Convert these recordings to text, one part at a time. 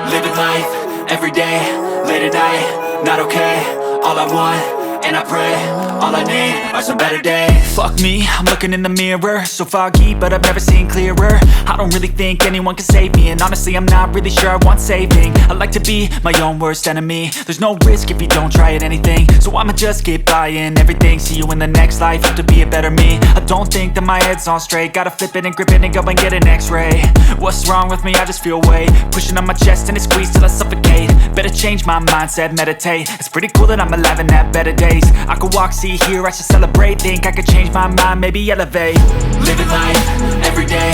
Living life, everyday, late at night, not okay. All I want, and I pray, all I need are some better days. Fuck me, I'm looking in the mirror, so foggy, but I've never seen clearer. I don't really think anyone can save me, and honestly I'm not really sure I want saving. I like to be my own worst enemy. There's no risk if you don't try at anything, so I'ma just get buying everything. See you in the next life, have to be a better me. I don't think that my head's on straight, gotta flip it and grip it and go and get an x-ray. What's wrong with me? I just feel weight pushing on my chest and it squeezes till I suffocate. Better change my mindset, meditate. It's pretty cool that I'm alive and have better days. I could walk, see, hear, I should celebrate. Think I could change my mind, maybe elevate. Living life, everyday,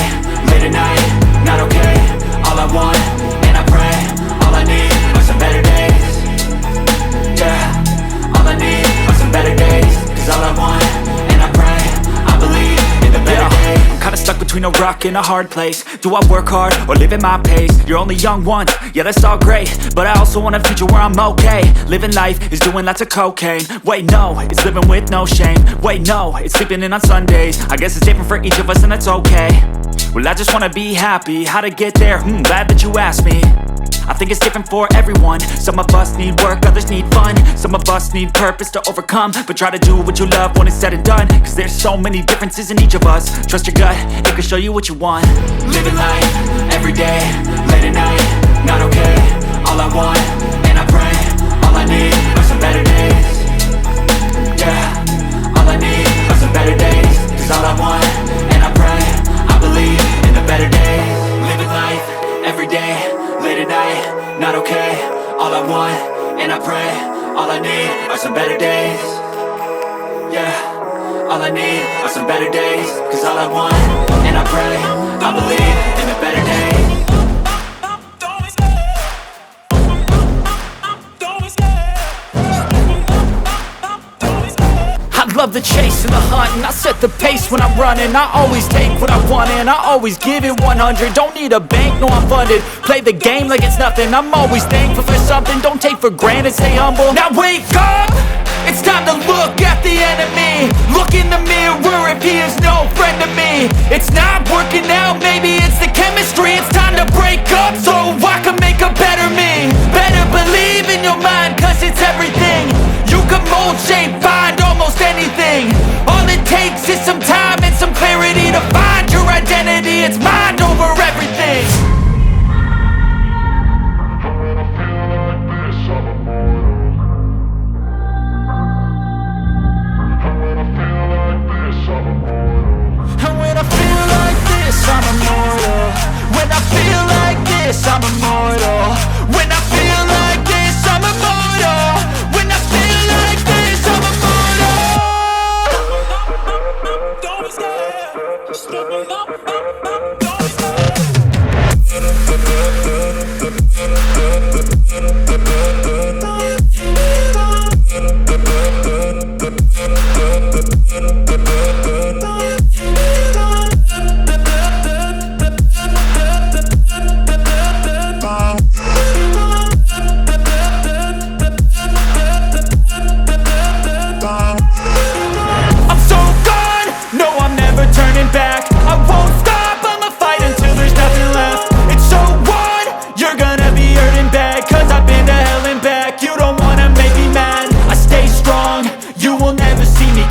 late at night, not okay. All I want, and I pray, all I need are some better days. Yeah, all I need are some better days. Cause all I want, and I pray, I believe in the better days. I'm kinda stuck between a rock and a hard place. Do I work hard or live at my pace? You're only young once, yeah that's all great, but I also want a future where I'm okay. Living life is doing lots of cocaine. Wait no, it's living with no shame. Wait no, it's sleeping in on Sundays. I guess it's different for each of us and that's okay. Well I just wanna be happy, how to get there? Glad that you asked me. I think it's different for everyone. Some of us need work, others need fun. Some of us need purpose to overcome. But try to do what you love when it's said and done. Cause there's so many differences in each of us. Trust your gut, it can show you what you want. Living life, everyday, late at night, not okay. All I want, and I pray, all I need are some better days. Yeah, all I need are some better days. Cause all I want, and I pray, I believe in the better days. Living life, everyday, late at night, not okay. All I want, and I pray, all I need are some better days. Yeah, all I need are some better days. Cause all I want, and I pray, I believe in the better days. I love the chase and the hunt, and I set the pace when I'm running. I always take what I want and I always give it 100. Don't need a bank, no I'm funded. Play the game like it's nothing. I'm always thankful for something. Don't take for granted, stay humble. Now wake up! It's time to look at the enemy. Look in the mirror if he is no friend to me. It's not working out, maybe it's the chemistry. It's time to break up so I can make a better me. Better believe in your mind, cause it's everything. You can mold, shape, find almost anything. All it takes is some time and some clarity to find your identity. It's mind over everything. And when I feel like this, I'm immortal. When I feel like this, I'm immortal. When I feel like this, I'm immortal. When I feel like this, I'm immortal. Don't be scared. Just look me up. Don't be scared.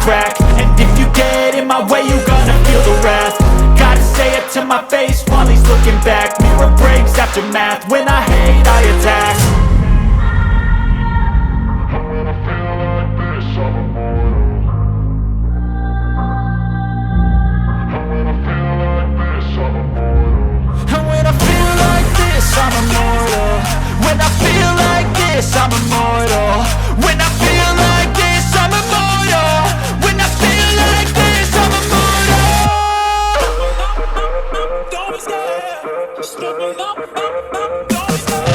Crack. And if you get in my way, you gonna feel the wrath. Gotta say it to my face while he's looking back. Mirror breaks after math. When I hate, I attack. When I feel like this, I'm immortal. When I feel like this, I'm immortal. And when I feel like this, I'm immortal. When I feel like this, I'm immortal. When I feel like this, I'm immortal. When I feel like this, I'm immortal. Don't be scared. Just look me up. Don't be scared.